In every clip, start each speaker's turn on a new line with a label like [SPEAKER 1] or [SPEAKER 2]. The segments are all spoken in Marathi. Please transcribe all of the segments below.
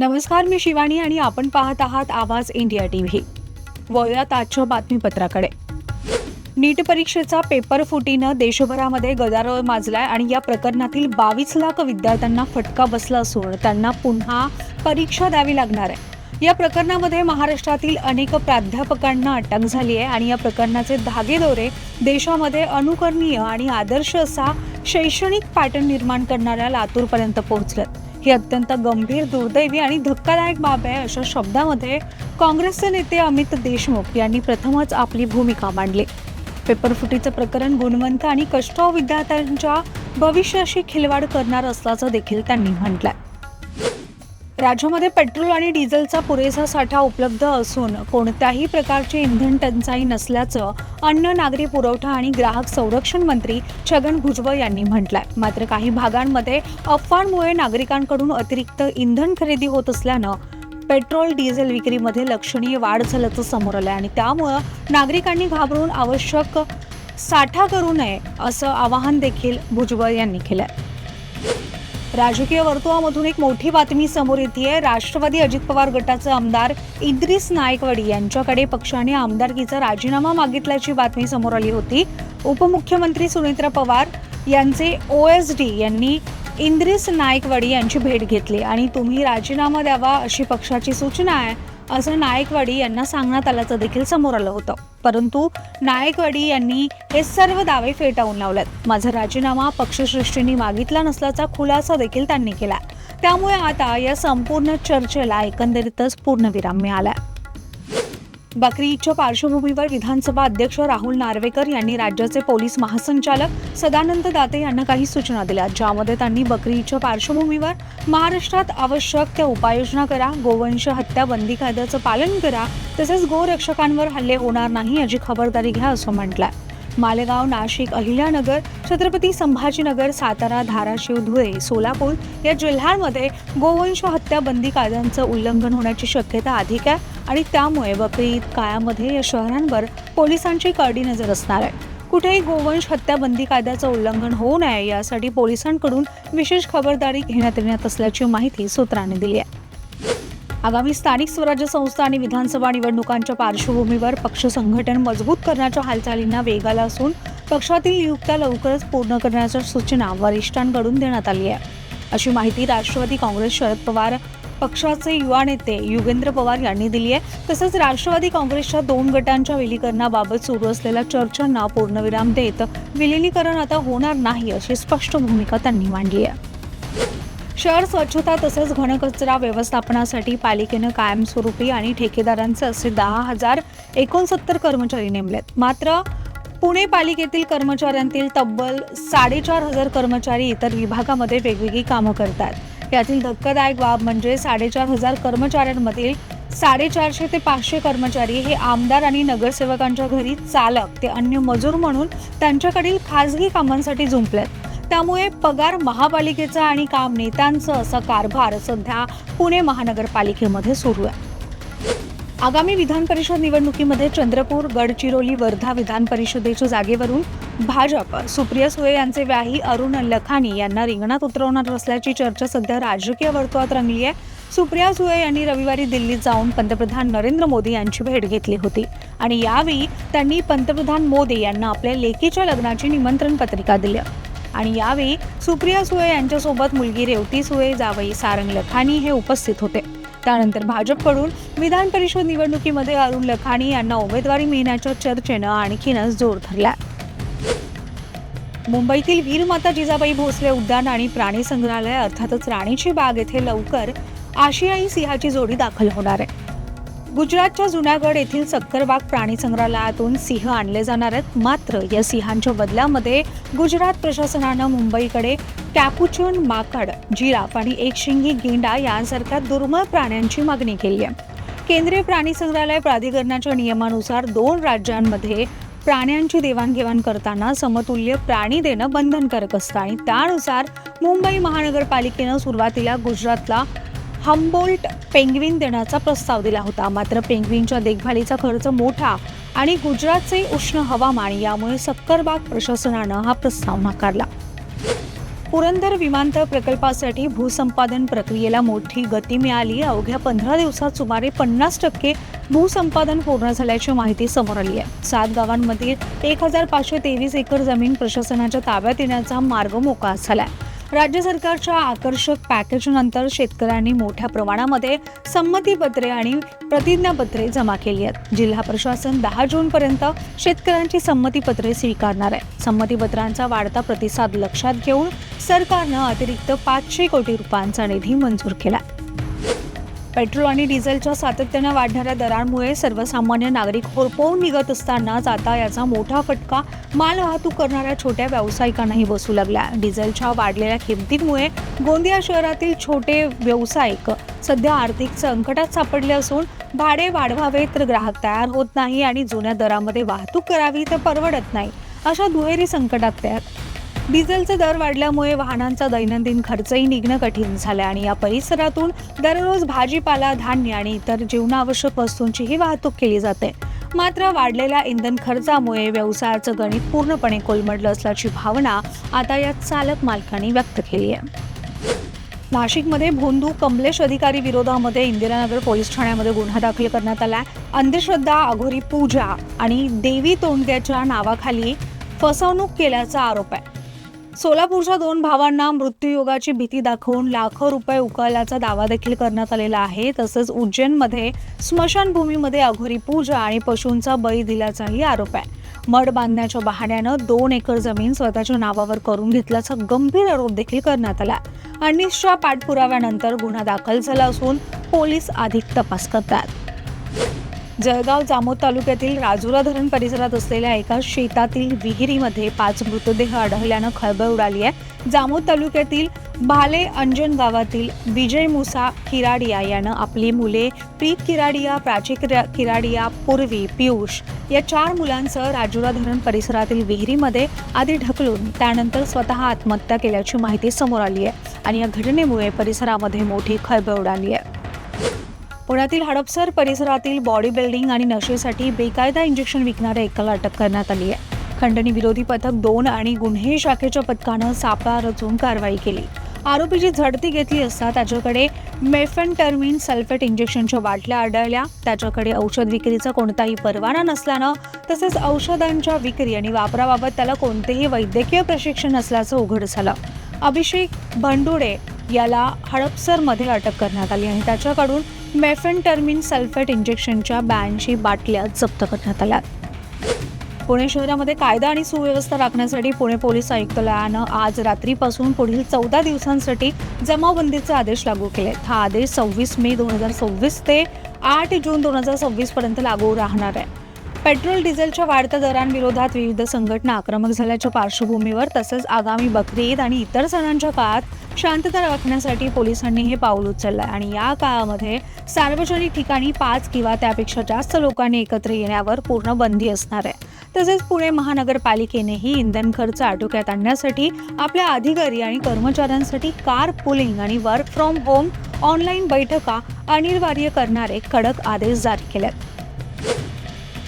[SPEAKER 1] नमस्कार, मी शिवानी आणि आपण पाहत आहात आवाज इंडिया टीव्ही. वळूयात आजच्या बातमीपत्राकडे. नीट परीक्षेचा पेपर फुटीनं देशभरामध्ये गदारोळ माजलाय आणि या प्रकरणातील 22 लाख विद्यार्थ्यांना फटका बसला असून त्यांना पुन्हा परीक्षा द्यावी लागणार आहे. या प्रकरणामध्ये महाराष्ट्रातील अनेक प्राध्यापकांना अटक झाली आहे आणि या प्रकरणाचे धागेदोरे देशामध्ये अनुकरणीय आणि आदर्श असा शैक्षणिक पॅटर्न निर्माण करणाऱ्या लातूरपर्यंत पोहोचलेत. ही अत्यंत गंभीर, दुर्दैवी आणि धक्कादायक बाब आहे, अशा शब्दामध्ये काँग्रेसचे नेते अमित देशमुख यांनी प्रथमच आपली भूमिका मांडली. पेपरफुटीचं प्रकरण गुणवंत आणि कष्टाळू विद्यार्थ्यांच्या भविष्याशी खिलवाड करणार असल्याचं देखील त्यांनी म्हटलंय. राज्यामध्ये पेट्रोल आणि डिझेलचा पुरेसा साठा उपलब्ध असून कोणत्याही प्रकारची इंधन टंचाई नसल्याचं अन्न, नागरी पुरवठा आणि ग्राहक संरक्षण मंत्री छगन भुजबळ यांनी म्हटलंय. मात्र काही भागांमध्ये अफवांमुळे नागरिकांकडून अतिरिक्त इंधन खरेदी होत असल्यानं पेट्रोल डिझेल विक्रीमध्ये लक्षणीय वाढ झाल्याचं समोर आलंय आणि त्यामुळं नागरिकांनी घाबरून आवश्यक साठा करू नये असं आवाहन देखील भुजबळ यांनी केलंय. राजकीय वर्तुळामधून एक मोठी बातमी समोर येतेय. राष्ट्रवादी अजित पवार गटाचे आमदार इद्रिस नायकवडी यांच्याकडे पक्षाने आमदारकीचा राजीनामा मागितल्याची बातमी समोर आली होती. उपमुख्यमंत्री सुनेत्रा पवार यांचे OSD यांनी इद्रिस नायकवडी यांची भेट घेतली आणि तुम्ही राजीनामा द्यावा अशी पक्षाची सूचना आहे असं नायकवडी यांना सांगण्यात आल्याचं देखील समोर आलं होतं. परंतु नायकवडी यांनी हे सर्व दावे फेटाळून लावलेत. माझा राजीनामा पक्षश्रेष्ठींनी मागितला नसल्याचा खुलासा देखील त्यांनी केला. त्यामुळे आता या संपूर्ण चर्चेला एकंदरीतच पूर्णविराम मिळाला. बकरी ईदच्या पार्श्वभूमीवर विधानसभा अध्यक्ष राहुल नार्वेकर यांनी राज्याचे पोलीस महासंचालक सदानंद दाते यांना काही सूचना दिल्या, ज्यामध्ये त्यांनी बकरी ईदच्या पार्श्वभूमीवर महाराष्ट्रात आवश्यक त्या उपाययोजना करा, गोवंश हत्या बंदी कायद्याचं पालन करा, तसेच गोरक्षकांवर हल्ले होणार नाही याची खबरदारी घ्या असं म्हटलंय. मालेगाव, नाशिक, अहिल्यानगर, छत्रपती संभाजीनगर, सातारा, धाराशिव, धुळे, सोलापूर या जिल्ह्यांमध्ये गोवंश हत्या बंदी कायद्यांचं उल्लंघन होण्याची शक्यता अधिक आहे आणि त्यामुळे बकरी ईद काळामध्ये या शहरांवर पोलिसांची करडी नजर असणार आहे. कुठेही गोवंश हत्या बंदी कायद्याचं उल्लंघन होऊ नये यासाठी पोलिसांकडून विशेष खबरदारी घेण्यात येणार असल्याची माहिती सूत्रांनी दिली आहे. आगामी स्थानिक स्वराज्य संस्था आणि विधानसभा निवडणुकांच्या पार्श्वभूमीवर पक्ष संघटन मजबूत करण्याच्या हालचालींना वेग आला असून पक्षातील नियुक्त्या लवकरच पूर्ण करण्याच्या सूचना वरिष्ठांकडून देण्यात आली आहे, अशी माहिती राष्ट्रवादी काँग्रेस शरद पवार पक्षाचे युवा नेते युगेंद्र पवार यांनी दिली आहे. तसंच राष्ट्रवादी काँग्रेसच्या 2 गटांच्या विलीकरणाबाबत सुरू असलेल्या चर्चांना पूर्णविराम देत विलिनीकरण आता होणार नाही अशी स्पष्ट भूमिका त्यांनी मांडली आहे. शहर स्वच्छता तसेच घनकचरा व्यवस्थापनासाठी पालिकेनं कायमस्वरूपी आणि ठेकेदारांचे असे 10,069 कर्मचारी नेमलेत. मात्र पुणे पालिकेतील कर्मचाऱ्यांतील तब्बल 4,500 कर्मचारी इतर विभागामध्ये वेगवेगळी कामं करतात. यातील धक्कादायक बाब म्हणजे 4,500 कर्मचाऱ्यांमधील 450 ते 500 कर्मचारी हे आमदार आणि नगरसेवकांच्या घरी चालक ते अन्य मजूर म्हणून त्यांच्याकडील खासगी कामांसाठी जुंपलेत. त्यामुळे पगार महापालिकेचा आणि काम नेत्यांचं असा कारभार सध्या पुणे महानगरपालिकेमध्ये सुरू आहे. आगामी विधान परिषद निवडणुकीमध्ये चंद्रपूर, गडचिरोली, वर्धा विधान परिषदेच्या जागेवरून भाजप सुप्रिया सुळे यांचे व्याही अरुण लखानी यांना रिंगणात उतरवणार असल्याची चर्चा सध्या राजकीय वर्तुळात रंगली आहे. सुप्रिया सुळे यांनी रविवारी दिल्लीत जाऊन पंतप्रधान नरेंद्र मोदी यांची भेट घेतली होती आणि यावेळी त्यांनी पंतप्रधान मोदी यांना आपल्या लेकीच्या लग्नाची निमंत्रण पत्रिका दिली आणि यावेळी सुप्रिया सुळे यांच्यासोबत मुलगी रेवती सुळे, जावई सारंग लखानी हे उपस्थित होते. त्यानंतर भाजपकडून विधान परिषद निवडणुकीमध्ये अरुण लखानी यांना उमेदवारी मिळण्याच्या चर्चेनं आणखीनच जोर धरला. मुंबईतील वीरमाता जिजाबाई भोसले उद्यान आणि प्राणी संग्रहालय अर्थातच राणीची बाग येथे लवकर आशियाई सिंहाची जोडी दाखल होणार आहे. गुजरातच्या जुनागड येथील सक्करबाग प्राणी संग्रहालयातून सिंह आणले जाणार आहेत. मात्र या सिंहांच्या बदल्यामध्ये गुजरात प्रशासनानं मुंबईकडे कॅपुचिन माकड, जिराफ आणि एकशिंगी गेंडा यांसारख्या दुर्मिळ प्राण्यांची मागणी केली आहे. केंद्रीय प्राणी संग्रहालय प्राधिकरणाच्या नियमानुसार 2 राज्यांमध्ये प्राण्यांची देवाणघेवाण करताना समतुल्य प्राणी देणं बंधनकारक असतं आणि त्यानुसार मुंबई महानगरपालिकेनं सुरुवातीला गुजरातला हम्बोल्ट पेंग्विन देण्याचा प्रस्ताव दिला होता. मात्र पेंग्विनच्या देखभालीचा खर्च मोठा आणि गुजरातचे उष्ण हवामान यामुळे सक्करबाग प्रशासनानं हा प्रस्ताव नाकारला. पुरंदर विमानतळ प्रकल्पासाठी भूसंपादन प्रक्रियेला मोठी गती मिळाली. अवघ्या 15 दिवसात सुमारे 50% भूसंपादन पूर्ण झाल्याची माहिती समोर आली आहे. 7 गावांमधील 1523 एकर जमीन प्रशासनाच्या ताब्यात येण्याचा मार्ग मोकळा झालाय. राज्य सरकारच्या आकर्षक पॅकेजनंतर शेतकऱ्यांनी मोठ्या प्रमाणामध्ये संमतीपत्रे आणि प्रतिज्ञापत्रे जमा केली आहेत. जिल्हा प्रशासन 10 जूनपर्यंत शेतकऱ्यांची संमतीपत्रे स्वीकारणार आहे. संमतीपत्रांचा वाढता प्रतिसाद लक्षात घेऊन सरकारनं अतिरिक्त 500 कोटी रुपयांचा निधी मंजूर केला. पेट्रोल आणि डिझेलच्या सातत्यानं वाढणाऱ्या दरांमुळे सर्वसामान्य नागरिक होरपळून निघत असतानाच आता याचा मोठा फटका मालवाहतूक करणाऱ्या छोट्या व्यावसायिकांनाही बसू लागला. डिझेलच्या वाढलेल्या किमतींमुळे गोंदिया शहरातील छोटे व्यावसायिक सध्या आर्थिक संकटात सापडले असून भाडे वाढवावे तर ग्राहक तयार होत नाही आणि जुन्या दरामध्ये वाहतूक करावी तर परवडत नाही, अशा दुहेरी संकटात आहेत. डिझेलचे दर वाढल्यामुळे वाहनांचा दैनंदिन खर्चही निघणं कठीण झालं आणि या परिसरातून दररोज भाजीपाला, धान्य आणि इतर जीवनावश्यक वस्तूंचीही वाहतूक केली जाते. मात्र वाढलेल्या इंधन खर्चामुळे व्यवसायाचं गणित पूर्णपणे कोलमडलं असल्याची भावना आता या चालक मालकांनी व्यक्त केली आहे. नाशिकमध्ये भोंदू कमलेश अधिकारी विरोधामध्ये इंदिरानगर पोलीस ठाण्यामध्ये गुन्हा दाखल करण्यात आला. अंधश्रद्धा, अघोरी पूजा आणि देवी तोंडग्याच्या नावाखाली फसवणूक केल्याचा आरोप आहे. सोलापूरच्या 2 भावांना मृत्यूयोगाची भीती दाखवून लाखो रुपये उकळल्याचा दावा देखील करण्यात आलेला आहे. तसंच उज्जैनमध्ये स्मशानभूमीमध्ये अघोरी पूजा आणि पशूंचा बळी दिल्याचाही आरोप आहे. मड बांधण्याच्या बहाण्यानं 2 एकर जमीन स्वतःच्या नावावर करून घेतल्याचा गंभीर आरोप देखील करण्यात आला. अनिसच्या पाठपुराव्यानंतर गुन्हा दाखल झाला असून पोलीस अधिक तपास करतात. जळगाव जामोद तालुक्यातील राजुरा धरण परिसरात असलेल्या एका शेतातील विहिरीमध्ये 5 मृतदेह आढळल्यानं खळबळ उडाली आहे. जामोद तालुक्यातील भाले अंजन गावातील विजय मुसा किराडिया यानं आपली मुले प्रीत किराडिया, प्राची किराडिया, पूर्वी, पियुष या 4 मुलांसह राजुरा धरण परिसरातील विहिरीमध्ये आधी ढकलून त्यानंतर स्वतः आत्महत्या केल्याची माहिती समोर आली आहे आणि या घटनेमुळे परिसरामध्ये मोठी खळबळ उडाली आहे. पुण्यातील हडपसर परिसरातील बॉडी बिल्डिंग आणि नशेसाठी बेकायदा इंजेक्शन विकणाऱ्या एकाला अटक करण्यात आली आहे. खंडणी विरोधी पथक 2 आणि गुन्हे शाखेच्या पथकानं सापळा रचून कारवाई केली. आरोपीची झडती घेतली असता त्याच्याकडे मेफेंटर्मिन सल्फेट इंजेक्शनच्या बाटल्या आढळल्या. त्याच्याकडे औषध विक्रीचा कोणताही परवाना नसल्यानं तसेच औषधांच्या विक्री आणि वापराबाबत त्याला कोणतेही वैद्यकीय प्रशिक्षण नसल्याचं उघड झालं. अभिषेक भंडुडे याला हडपसरमध्ये अटक करण्यात आली आणि त्याच्याकडून मेफेंटर्मिन सल्फेट इंजेक्शनच्या 82 बाटल्या जप्त करण्यात आल्या. पुणे शहरामध्ये कायदा आणि सुव्यवस्था राखण्यासाठी पुणे पोलीस आयुक्तालयानं आज रात्रीपासून पुढील 14 दिवसांसाठी जमावबंदीचे आदेश लागू केले. हा आदेश 26 मे 2026 ते 8 जून 2026 पर्यंत लागू राहणार आहे. पेट्रोल डिझेलच्या वाढत्या दरांविरोधात विविध संघटना आक्रमक झाल्याच्या पार्श्वभूमीवर तसंच आगामी बकरी ईद आणि इतर सणांच्या काळात शांतता राखण्यासाठी पोलिसांनी हे पाऊल उचललं आहे आणि या काळामध्ये सार्वजनिक ठिकाणी 5 किंवा त्यापेक्षा जास्त लोकांनी एकत्र येण्यावर पूर्ण बंदी असणार आहे. तसेच पुणे महानगरपालिकेनेही इंधन खर्च आटोक्यात आणण्यासाठी आपल्या अधिकारी आणि कर्मचाऱ्यांसाठी कार पुलिंग आणि वर्क फ्रॉम होम, ऑनलाईन बैठका अनिवार्य करणारे कडक आदेश जारी केले.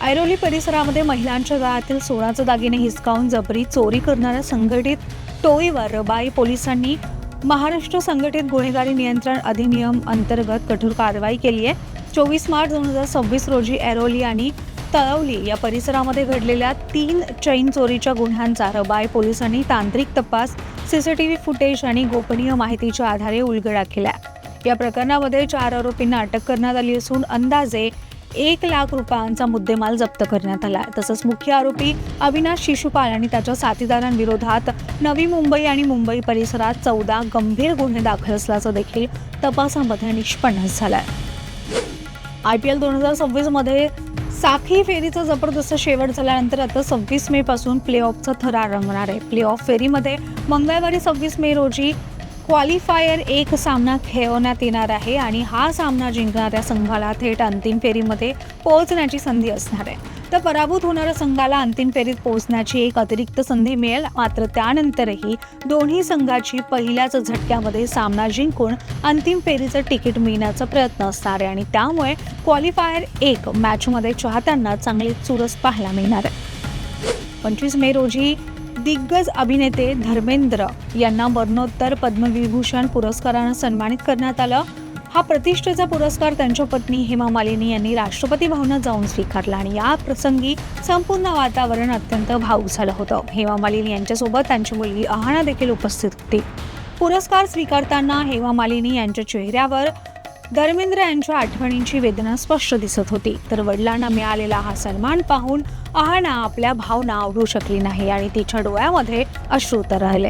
[SPEAKER 1] ऐरोली परिसरामध्ये महिलांच्या गळ्यातील सोन्याचे दागिने हिसकावून जबरी चोरी करणाऱ्या संघटित टोळीवर रबाई पोलिसांनी महाराष्ट्र संघटित गुन्हेगारी नियंत्रण अधिनियम अंतर्गत कठोर कारवाई केली आहे. 24 मार्च 2026 रोजी ऐरोली आणि तळवली या परिसरामध्ये घडलेल्या 3 चैन चोरीच्या गुन्ह्यांचा रबाई पोलिसांनी तांत्रिक तपास, सीसीटीव्ही फुटेज आणि गोपनीय माहितीच्या आधारे उलगडा केला. या प्रकरणामध्ये 4 आरोपींना अटक करण्यात आली असून अंदाजे 1 लाख रुपयांचा मुद्देमाल जप्त करण्यात आला. तसंच मुख्य आरोपी अविनाश शिशुपाल आणि त्याच्या साथीदारांविरोधात नवी मुंबई आणि मुंबई परिसरात 14 गंभीर गुन्हे दाखल असल्याचं देखील तपासामध्ये निष्पन्न झालंय. IPL 2026 मध्ये साखळी फेरीचा जबरदस्त शेवट झाल्यानंतर आता 26 मे पासून प्ले ऑफचा थरार रंगणार आहे. प्ले ऑफ फेरीमध्ये मंगळवारी 26 मे रोजी क्वालिफायर 1 सामना खेळवण्यात येणार आहे आणि हा सामना जिंकणाऱ्या संघाला थेट अंतिम फेरीमध्ये पोहोचण्याची संधी असणार आहे. तर पराभूत होणाऱ्या संघाला अंतिम फेरीत पोहोचण्याची एक अतिरिक्त संधी मिळेल. मात्र त्यानंतरही दोन्ही संघाची पहिल्याच झटक्यामध्ये सामना जिंकून अंतिम फेरीचं तिकीट मिळण्याचा प्रयत्न असणार आहे आणि त्यामुळे क्वालिफायर 1 मॅचमध्ये चाहत्यांना चांगली चुरस पाहायला मिळणार आहे. 25 मे रोजी दिग्गज अभिनेते धर्मेंद्र यांना मरणोत्तर पद्मविभूषण पुरस्कारानं सन्मानित करण्यात आलं. हा प्रतिष्ठेचा पुरस्कार त्यांच्या पत्नी हेमा मालिनी यांनी राष्ट्रपती भवनात जाऊन स्वीकारला आणि या प्रसंगी संपूर्ण वातावरण अत्यंत भावूक झालं होतं. हेमा मालिनी यांच्यासोबत त्यांची मुलगी अहाना देखील उपस्थित होती. पुरस्कार स्वीकारताना हेमा मालिनी यांच्या चेहऱ्यावर धर्मेंद्र यांच्या आठवणींची वेदना स्पष्ट दिसत होती. तर वडिलांना मिळालेला हा सन्मान पाहून अहाना आपल्या भावना ओढू शकली नाही आणि तिच्या डोळ्यामध्ये अश्रू राहिले.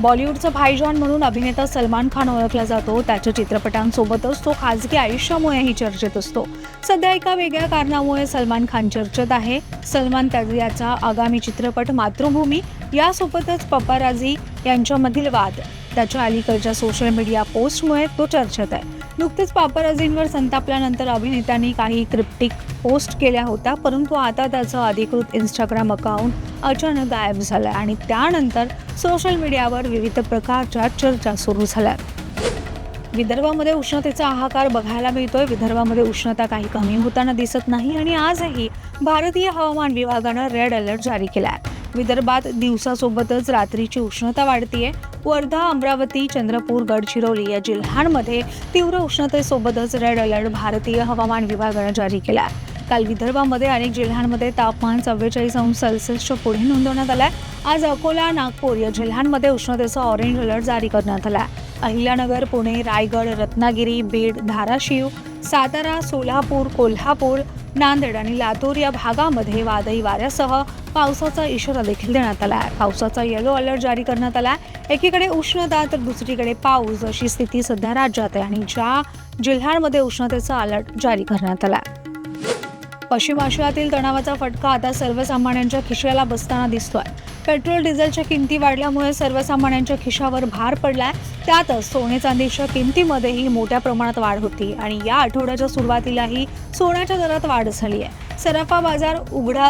[SPEAKER 1] बॉलिवूडचा भाईजान म्हणून अभिनेता सलमान खान ओळखला जातो. त्याच्या चित्रपटांसोबतच तो खाजगी आयुष्यामुळेही चर्चेत असतो. सध्या एका वेगळ्या कारणामुळे सलमान खान चर्चेत आहे. सलमान त्याचा आगामी चित्रपट मातृभूमी यासोबतच पपाराझी यांच्यामधील वाद, त्याच्या अलीकडच्या सोशल मीडिया पोस्टमुळे तो चर्चेत आहे. नुकतेच पापाराझींवर संतापल्यानंतर अभिनेत्यांनी काही क्रिप्टिक पोस्ट केल्या होत्या, परंतु आता त्याचं अधिकृत इंस्टाग्राम अकाउंट अचानक गायब झालं आणि त्यानंतर सोशल मीडियावर विविध प्रकारच्या चर्चा सुरू झाल्या. विदर्भामध्ये उष्णतेचा हाहाकार बघायला मिळतोय. विदर्भामध्ये उष्णता काही कमी होताना दिसत नाही आणि आजही भारतीय हवामान विभागानं रेड अलर्ट जारी केला आहे. विदर्भात दिवसासोबतच रात्रीची उष्णता वाढतीये. वर्धा, अमरावती, चंद्रपूर, गडचिरोली या जिल्ह्यांमध्ये तीव्र उष्णतेसोबतच रेड अलर्ट भारतीय हवामान विभागानं जारी केला आहे. काल विदर्भामध्ये अनेक जिल्ह्यांमध्ये तापमान 44°C पुढे नोंदवण्यात आलंय. आज अकोला, नागपूर या जिल्ह्यांमध्ये उष्णतेचा ऑरेंज अलर्ट जारी करण्यात आला. अहिल्यानगर, पुणे, रायगड, रत्नागिरी, बीड, धाराशिव, सातारा, सोलापूर, कोल्हापूर, नांदेड आणि लातूर या भागामध्ये वादळी वाऱ्यासह पावसाचा इशारा देखील देण्यात आला आहे. पावसाचा येलो अलर्ट जारी करण्यात आला. एकीकडे उष्णता तर दुसरीकडे पाऊस अशी स्थिती सध्या राज्यात आहे आणि ज्या जिल्ह्यांमध्ये उष्णतेचा अलर्ट जारी करण्यात आला. पश्चिम आशियातील तणावाचा फटका आता सर्वसामान्यांच्या खिशाला बसताना दिसतोय. पेट्रोल डिझेलच्या किमती वाढल्यामुळे सर्वसामान्यांच्या खिशावर भार पडलाय. त्यातच सोने चांदीच्या किमतीमध्येही मोठ्या प्रमाणात वाढ होती आणि या आठवड्याच्या सुरुवातीलाही सोन्याच्या दरात वाढ झाली आहे. सराफा बाजार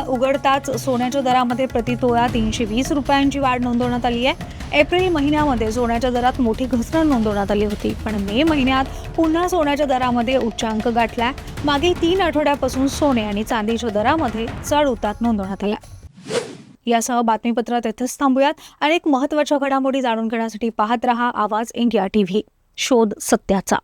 [SPEAKER 1] उघडताच सोन्याच्या दरामध्ये प्रति तोळा 320 रुपयांची वाढ नोंदवण्यात आली आहे. एप्रिल महिन्यामध्ये सोन्याच्या दरात मोठी घसरण नोंदवण्यात आली होती, पण मे महिन्यात पुन्हा सोन्याच्या दरामध्ये उच्चांक गाठलाय. मागील 3 आठवड्यापासून सोने आणि चांदीच्या दरामध्ये चढ उतार नोंदवण्यात आला. यासह बातमीपत्रात इथेच थांबूयात. अनेक महत्त्वाच्या घडामोडी जाणून घेण्यासाठी पाहत रहा आवाज इंडिया टीव्ही. शोध सत्याचा.